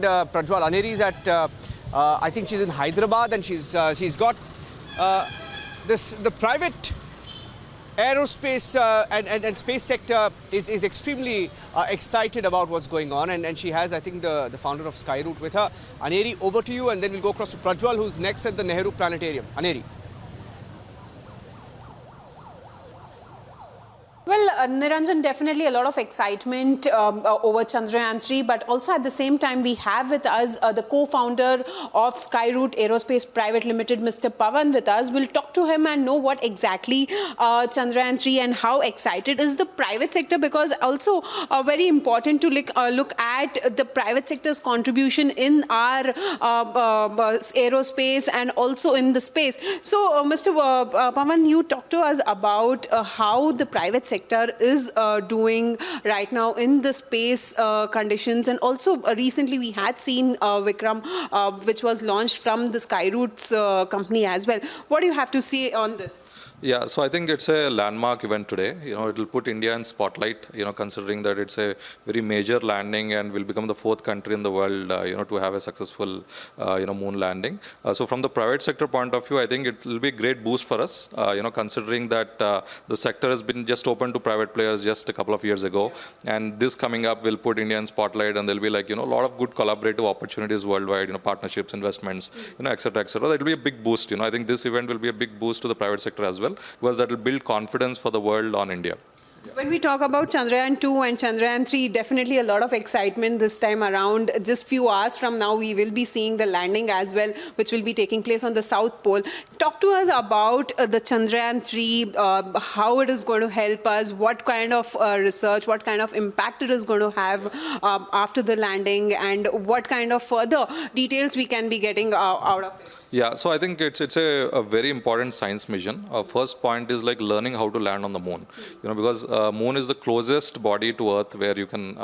and Prajwal. Aneri is at, I think she's in Hyderabad, and she's got the private aerospace and space sector is extremely excited about what's going on, and she has, I think, the founder of Skyroot with her. Aneri, over to you, and then we'll go across to Prajwal, who's next at the Nehru Planetarium. Aneri. Well, Niranjan, definitely a lot of excitement over Chandrayaan-3, but also at the same time, we have with us the co-founder of Skyroot Aerospace Private Limited, Mr. Pawan, with us. We'll talk to him and know what exactly Chandrayaan-3 and how excited is the private sector, because also very important to look at the private sector's contribution in our aerospace and also in the space. So, Mr. Pawan, you talk to us about how the private sector is doing right now in the space conditions, and also recently we had seen Vikram, which was launched from the Skyroot's company as well. What do you have to say on this? Yeah, so I think it's a landmark event today. It will put India in spotlight, considering that it's a very major landing and will become the 4th country in the world, to have a successful, moon landing. So from the private sector point of view, I think it will be a great boost for us, considering that the sector has been just open to private players just a couple of years ago. And this coming up will put India in spotlight, and there'll be a lot of good collaborative opportunities worldwide, partnerships, investments, et cetera, et cetera. That will be a big boost. I think this event will be a big boost to the private sector as well, because that will build confidence for the world on India. When we talk about Chandrayaan-2 and Chandrayaan-3, definitely a lot of excitement this time around. Just few hours from now, we will be seeing the landing as well, which will be taking place on the South Pole. Talk to us about the Chandrayaan-3, how it is going to help us, what kind of research, what kind of impact it is going to have after the landing, and what kind of further details we can be getting out of it. Yeah, so I think it's a very important science mission. First point is learning how to land on the moon, because moon is the closest body to Earth where you can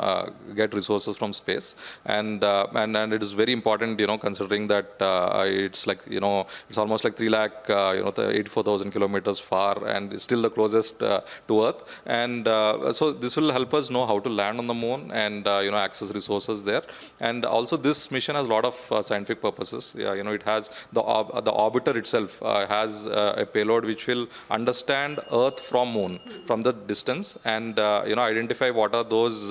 get resources from space, and it is very important, considering that it's it's almost 3 lakh, 84,000 kilometers far, and it's still the closest to Earth, and so this will help us know how to land on the moon and access resources there, and also this mission has a lot of scientific purposes. It has the orbiter itself has a payload which will understand Earth from moon, from the distance, and identify what are those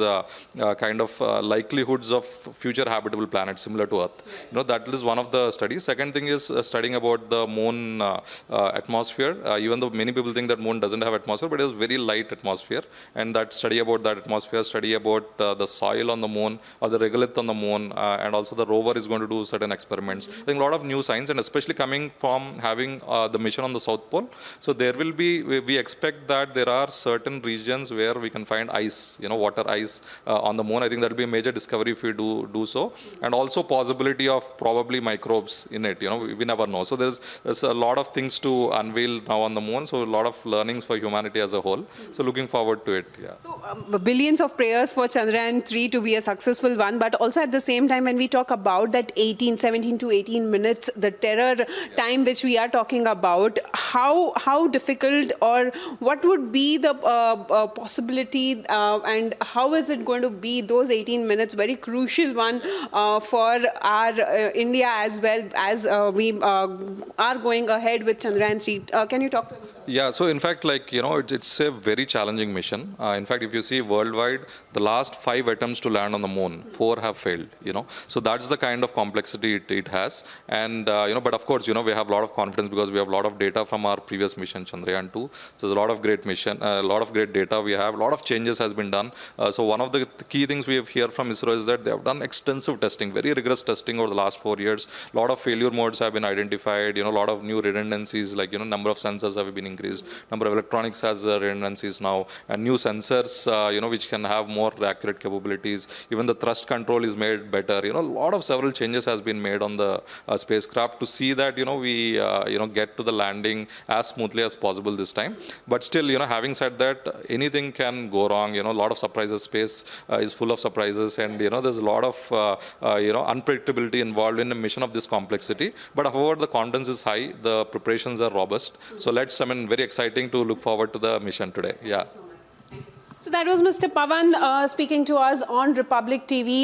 kind of likelihoods of future habitable planets similar to Earth. That is one of the studies. Second thing is studying about the moon atmosphere. Even though many people think that moon doesn't have atmosphere, but it has very light atmosphere, and that study about that atmosphere, study about the soil on the moon or the regolith on the moon, and also the rover is going to do certain experiments. I think a lot of new science, and especially coming from having the mission on the South Pole. So there will be, we expect that there are certain regions where we can find ice, water ice on the moon. I think that will be a major discovery if we do so. And also possibility of probably microbes in it, we never know. So there's a lot of things to unveil now on the moon. So a lot of learnings for humanity as a whole. So looking forward to it. Yeah. So billions of prayers for Chandrayaan-3 to be a successful one, but also at the same time, when we talk about that 17 to 18 minutes, the terror time which we are talking about, how difficult, or what would be the possibility, and how is it going to be those 18 minutes, very crucial one for our India as well, as we are going ahead with Chandrayaan-3. Can you talk to us? Yeah, so in fact, it's a very challenging mission. In fact, if you see worldwide, the last 5 attempts to land on the moon, 4 have failed, So that's the kind of complexity it has. And, but of course, we have a lot of confidence because we have a lot of data from our previous mission, Chandrayaan-2. So there's a lot of great a lot of great data we have, a lot of changes has been done. So one of the key things we have heard from ISRO is that they have done extensive testing, very rigorous testing over the last 4 years. A lot of failure modes have been identified, a lot of new redundancies, number of sensors have been increased, number of electronics has redundancies now, and new sensors, which can have more accurate capabilities. Even the thrust control is made better. A lot of several changes has been made on the spacecraft to see that, we, get to the landing as smoothly as possible this time. But still, having said that, anything can go wrong. A lot of surprises. Space is full of surprises, and, there's a lot of, unpredictability involved in a mission of this complexity. But however, the confidence is high, the preparations are robust. So very exciting to look forward to the mission today. Yeah. So that was Mr. Pawan speaking to us on Republic TV.